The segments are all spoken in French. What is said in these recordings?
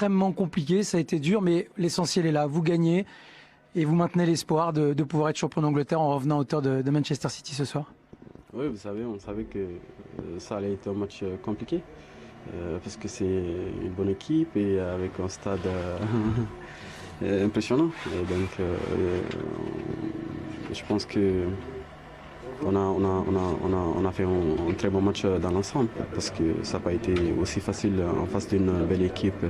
extrêmement compliqué, ça a été dur, mais l'essentiel est là. Vous gagnez et vous maintenez l'espoir de pouvoir être champion d'Angleterre en revenant à hauteur de Manchester City ce soir. Oui, vous savez, on savait que ça allait être un match compliqué parce que c'est une bonne équipe et avec un stade impressionnant. Et donc, je pense que on a fait un très bon match dans l'ensemble parce que ça n'a pas été aussi facile en face d'une belle équipe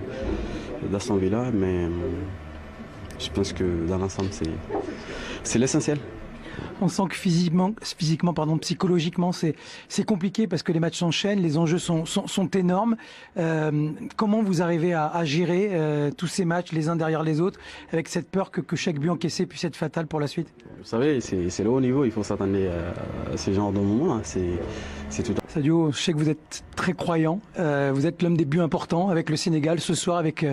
d'Aston Villa, mais je pense que dans l'ensemble, c'est l'essentiel. On sent que physiquement, psychologiquement, c'est compliqué parce que les matchs s'enchaînent, les enjeux sont énormes. Comment vous arrivez à gérer tous ces matchs les uns derrière les autres avec cette peur que chaque but encaissé puisse être fatal pour la suite? Vous savez, c'est le haut niveau, il faut s'attendre à ce genre de moments. C'est tout. Sadio, je sais que vous êtes très croyant. Vous êtes l'homme des buts importants avec le Sénégal ce soir, avec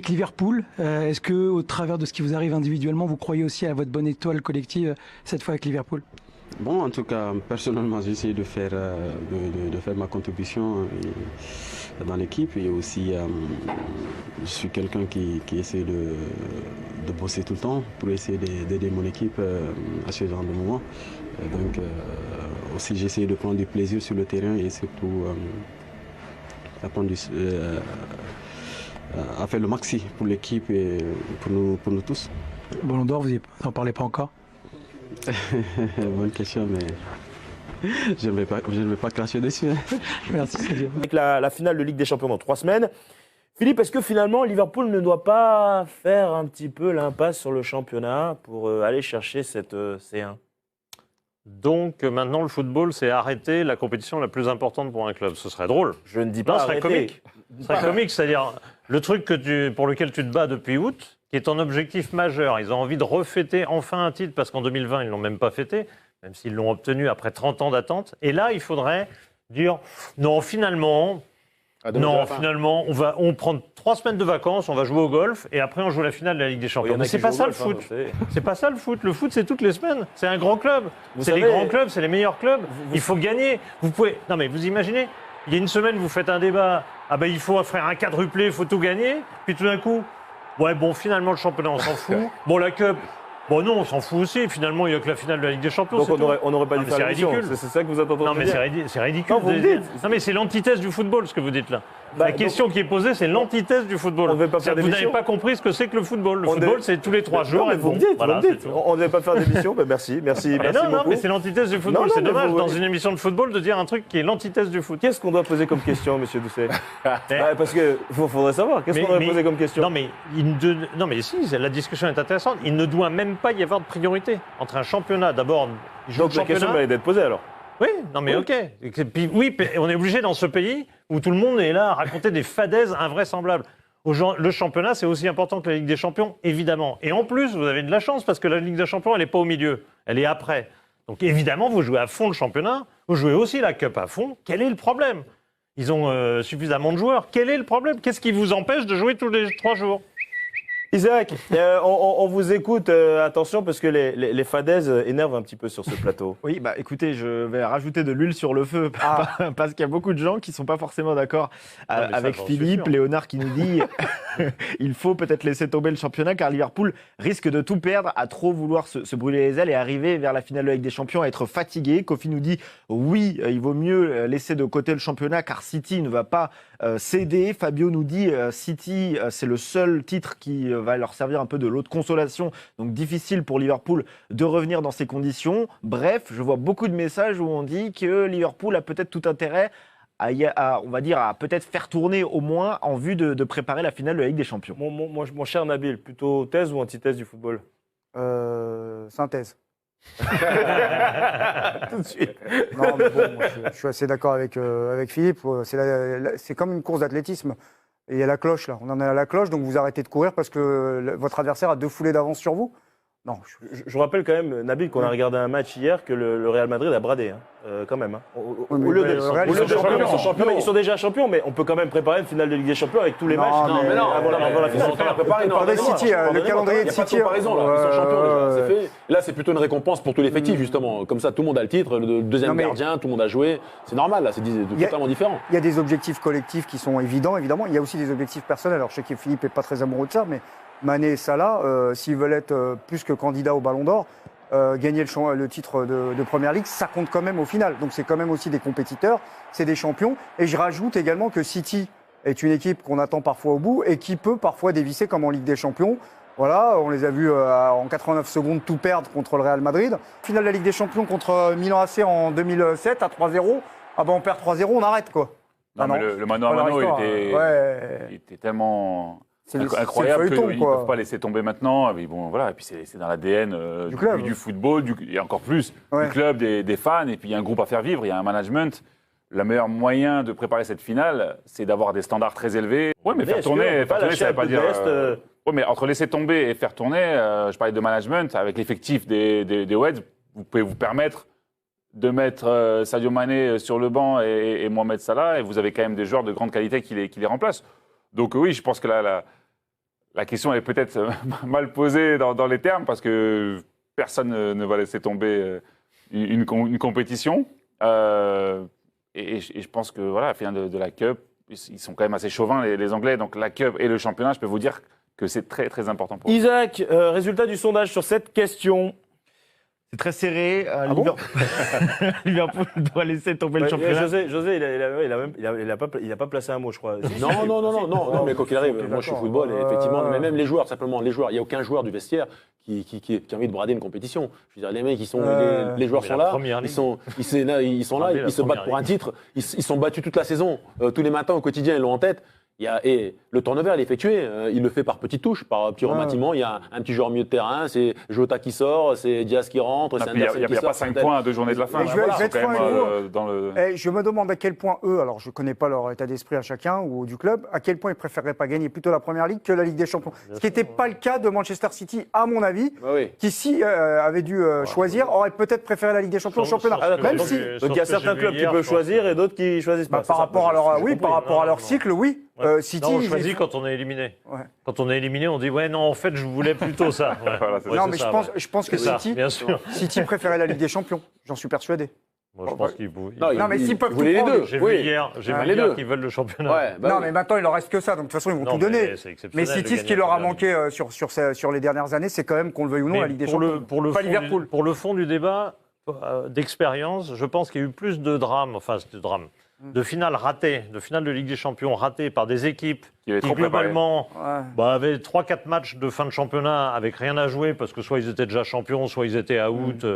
Liverpool. Est-ce que, au travers de ce qui vous arrive individuellement, vous croyez aussi à votre bonne étoile collective cette fois avec Liverpool? Bon, en tout cas, personnellement, j'ai essayé de faire ma contribution dans l'équipe et aussi, je suis quelqu'un qui essaie de bosser tout le temps pour essayer d'aider mon équipe à ce genre de moments. Donc, aussi, j'ai essayé de prendre du plaisir sur le terrain et surtout à faire le maxi pour l'équipe et pour nous tous. Ballon d'Or, vous n'en parlez pas encore? Bonne question, mais je ne vais pas cracher dessus. Merci, Sadio. Avec la finale de Ligue des Champions dans 3 semaines, Philippe, est-ce que finalement Liverpool ne doit pas faire un petit peu l'impasse sur le championnat pour aller chercher cette C1? Donc maintenant le football, c'est arrêter la compétition la plus importante pour un club. Ce serait drôle. Je ne dis pas ce serait comique. Ce serait comique, c'est-à-dire le truc pour lequel tu te bats depuis août, qui est ton objectif majeur. Ils ont envie de refêter enfin un titre parce qu'en 2020, ils ne l'ont même pas fêté, même s'ils l'ont obtenu après 30 ans d'attente. Et là, il faudrait dire non, finalement, on prend 3 semaines de vacances, on va jouer au golf et après on joue la finale de la Ligue des Champions. Mais c'est pas ça le foot. C'est pas ça le foot. Le foot, c'est toutes les semaines. C'est un grand club. C'est les grands clubs, c'est les meilleurs clubs. Il faut gagner. Vous pouvez. Non mais vous imaginez, il y a une semaine, vous faites un débat. Ah ben il faut faire un quadruplé, il faut tout gagner. Puis tout d'un coup, ouais bon finalement le championnat on s'en fout. Bon la cup. Bon non, on s'en fout aussi. Finalement, il n'y a que la finale de la Ligue des Champions. Donc on n'aurait pas dû faire l'émission. C'est ça que vous êtes en train de dire. Non mais c'est ridicule. Non mais c'est l'antithèse du football ce que vous dites là. La question qui est posée, c'est l'antithèse du football. On ne devait pas faire vous n'avez pas compris ce que c'est que le football. Le football, c'est tous les 3 jours. Non, vous me dites. On ne devait pas faire d'émission. Merci non, mais c'est l'antithèse du football. C'est dommage dans une émission de football de dire un truc qui est l'antithèse du foot. Qu'est-ce qu'on doit poser comme question, Monsieur Doucet? Parce que faudrait savoir. Qu'est-ce qu'on doit poser comme question? Non mais si, la discussion est intéressante. Il ne doit même pas y avoir de priorité entre un championnat. D'abord, donc la question mérite d'être posée alors. Oui, non mais ok. Et puis, oui, on est obligé dans ce pays où tout le monde est là à raconter des fadaises invraisemblables. Le championnat, c'est aussi important que la Ligue des Champions, évidemment. Et en plus, vous avez de la chance parce que la Ligue des Champions, elle n'est pas au milieu. Elle est après. Donc évidemment, vous jouez à fond le championnat. Vous jouez aussi la Cup à fond. Quel est le problème? Ils ont suffisamment de joueurs. Quel est le problème? Qu'est-ce qui vous empêche de jouer tous les 3 jours? Isaac, on vous écoute, attention, parce que les fadaises énervent un petit peu sur ce plateau. Oui, bah écoutez, je vais rajouter de l'huile sur le feu, parce qu'il y a beaucoup de gens qui ne sont pas forcément d'accord avec Philippe. Léonard qui nous dit il faut peut-être laisser tomber le championnat, car Liverpool risque de tout perdre, à trop vouloir se brûler les ailes et arriver vers la finale de la Ligue des Champions à être fatigué. Kofi nous dit oui, il vaut mieux laisser de côté le championnat, car City ne va pas céder. Fabio nous dit City, c'est le seul titre qui va leur servir un peu de lot de consolation, donc difficile pour Liverpool de revenir dans ces conditions. Bref, je vois beaucoup de messages où on dit que Liverpool a peut-être tout intérêt on va dire, à peut-être faire tourner au moins en vue de préparer la finale de la Ligue des Champions. Mon cher Nabil, plutôt thèse ou antithèse du football? Synthèse. Tout de suite. Non, mais bon, moi, je suis assez d'accord avec Philippe. C'est comme une course d'athlétisme. Et il y a la cloche, là. On en est à la cloche, donc vous arrêtez de courir parce que votre adversaire a 2 foulées d'avance sur vous. Non, Je vous rappelle quand même, Nabil, qu'on a regardé un match hier que le Real Madrid a bradé, quand même. Au Oui, mais lieu le d'être Real, au lieu ils sont d'être champions. Non, mais ils sont déjà champions, mais on peut quand même préparer une finale de Ligue des Champions avec tous les Non, matchs mais avant la finale. Ils sont pas préparés, non, Parlez pardonnez-moi. City, le calendrier Il de n'y a pas de City. comparaison là, ils sont champions déjà, ouais. c'est fait. Là, c'est plutôt une récompense pour tout l'effectif justement. Comme ça, tout le monde a le titre, le deuxième Non, mais- gardien, tout le monde a joué. C'est normal, là, c'est y a- totalement différent. Il y a des objectifs collectifs qui sont évidents, évidemment. Il y a aussi des objectifs personnels. Alors, je sais que Philippe n'est pas très amoureux de ça, mais Mané et Salah, s'ils veulent être plus que candidats au Ballon d'Or, gagner le titre de Première Ligue, ça compte quand même au final. Donc, c'est quand même aussi des compétiteurs, c'est des champions. Et je rajoute également que City est une équipe qu'on attend parfois au bout et qui peut parfois dévisser comme en Ligue des Champions. Voilà, on les a vus en 89 secondes tout perdre contre le Real Madrid. Finale de la Ligue des Champions contre Milan AC en 2007 à 3-0. Ah ben on perd 3-0, on arrête quoi. Non, Ah mais le mano à Pas leur mano, histoire, il était tellement C'est incroyable c'est le feuilleton, qu'ils ne quoi. peuvent pas laisser tomber maintenant. Et puis bon, voilà, et puis c'est dans l'ADN Du club. du football, et encore plus Ouais. du club, des fans. Et puis il y a un groupe à faire vivre, il y a un management. Le meilleur moyen de préparer cette finale, c'est d'avoir des standards très élevés. Oui, mais faire tourner, ça veut pas dire. Oui, mais entre laisser tomber et faire tourner, je parlais de management, avec l'effectif des Reds, vous pouvez vous permettre de mettre Sadio Mané sur le banc et Mohamed Salah, et vous avez quand même des joueurs de grande qualité qui les remplacent. Donc oui, je pense que la question est peut-être mal posée dans les termes, parce que personne ne va laisser tomber une compétition. Et je pense que voilà, à la finale de la Cup, ils sont quand même assez chauvins, les Anglais. Donc la Cup et le championnat, je peux vous dire que c'est très très important pour eux. Isaac, résultat du sondage sur cette question. C'est très serré. bon Liverpool doit laisser tomber le championnat. José, il a pas placé un mot, je crois. Non, mais quoi qu'il arrive, moi je suis football, et effectivement, mais même les joueurs, simplement, les joueurs, il n'y a aucun joueur du vestiaire qui a envie de brader une compétition. Je veux dire, les mecs, les joueurs sont là, ils sont là, ils se battent pour un titre, ils sont battus toute la saison, tous les matins au quotidien, ils l'ont en tête. Et le turnover, il est effectué. Il le fait par petites touches, par petits remaniements. Il y a un petit joueur au milieu de terrain, c'est Jota qui sort, c'est Diaz qui rentre. Il n'y a pas 5 points à 2 journées de la fin. Mais je vais être franc avec dans je me demande à quel point eux, alors je ne connais pas leur état d'esprit à chacun ou du club, à quel point ils préféreraient pas gagner plutôt la Première Ligue que la Ligue des Champions. Ce qui n'était pas le cas de Manchester City, à mon avis, qui si avait dûu choisir, aurait peut-être préféré la Ligue des Champions au championnat. Même si. Donc il y a certains clubs qui peuvent choisir et d'autres qui choisissent pas. Par rapport à leur cycle, oui. City, non, on choisit quand on est éliminé. Ouais. Quand on est éliminé, on dit ouais non en fait je voulais plutôt ça. Ouais. Voilà, c'est non mais je pense que C'est ça, City, bien sûr. City préférait la Ligue des Champions. J'en suis persuadé. Moi, je pense qu'ils pouvaient. Non, mais s'ils peuvent tout voulaient les prendre, deux. J'ai Oui. vu hier les deux. qu'ils veulent le championnat. Ouais, bah non, oui. mais maintenant, il leur reste que ça. Donc, de toute façon, ils vont Non, tout donner. mais c'est exceptionnel Mais de City, ce gagner qui leur a la Première manqué sur les dernières années, c'est quand même, qu'on le veuille ou non, Mais la Ligue des pour Champions. Pas Liverpool. Pour le fond du débat, d'expérience, je pense qu'il y a eu plus de drames, de finales ratées, de finales de Ligue des Champions ratées par des équipes Qui avaient qui trop préparé. globalement Ouais. avaient 3-4 matchs de fin de championnat avec rien à jouer parce que soit ils étaient déjà champions, soit ils étaient out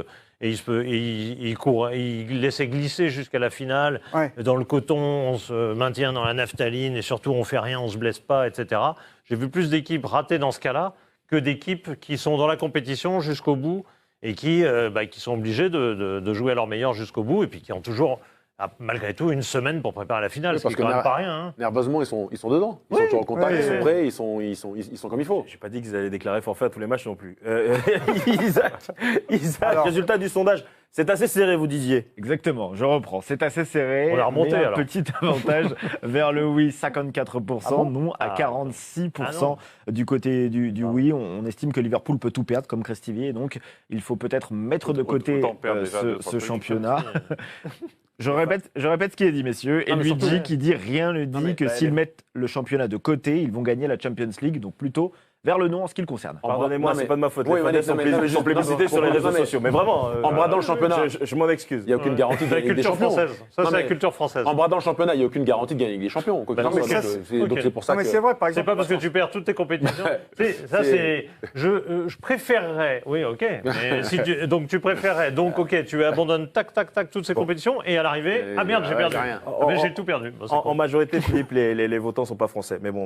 et ils laissaient glisser jusqu'à la finale. Ouais. Dans le coton, on se maintient dans la naphtaline et surtout on fait rien, on se blesse pas, etc. J'ai vu plus d'équipes ratées dans ce cas-là que d'équipes qui sont dans la compétition jusqu'au bout et qui sont obligées de jouer à leur meilleur jusqu'au bout et puis qui ont toujours, malgré tout, une semaine pour préparer la finale, Oui, ce qui est quand même pas rien. Hein. Nerveusement, ils sont dedans. Ils sont toujours en contact, Ouais. ils sont prêts, ils sont comme il faut. J'ai pas dit qu'ils allaient déclarer forfait à tous les matchs non plus. Isaac, Alors. résultat du sondage. C'est assez serré, vous disiez. Exactement, je reprends. C'est assez serré. On l'a remonté, mais un alors. petit avantage vers le oui, 54%, Ah bon non à 46% Ah non. du côté du oui. On estime que Liverpool peut tout perdre comme Crestivier, donc il faut peut-être mettre de côté Autant perdre déjà deux fois ce plus. championnat. Je répète ce qui est dit, messieurs. Et Non, mais Luigi surtout- qui dit rien ne dit mais- que s'ils mettent le championnat de côté, ils vont gagner la Champions League, donc plutôt vers le non en ce qui le concerne. Pardonnez-moi, non, c'est mais- pas de ma faute. Oui, Les mais fans sont non, mais sont plébiscités non, sur les réseaux mais- sociaux. Mais vraiment. En bradant le championnat. Je m'en excuse. Il n'y a aucune garantie de C'est la gagner des culture champions. française. Ça, Non, c'est la mais- culture française. En bradant le championnat, il n'y a aucune garantie de gagner avec des champions. quoi qu'il Bah en non, soit. mais Donc, ça, donc ok. c'est pour ça Non, mais que. c'est vrai, par C'est exemple. pas parce que tu perds toutes tes compétitions. Je préférerais. Oui, ok. Mais donc tu préférerais. Donc ok, tu abandonnes tac toutes ces compétitions et à l'arrivée, ah merde, j'ai perdu. j'ai rien. Ah, mais j'ai tout perdu. Bah, c'est En con. majorité, Philippe, les votants sont pas français. Mais bon.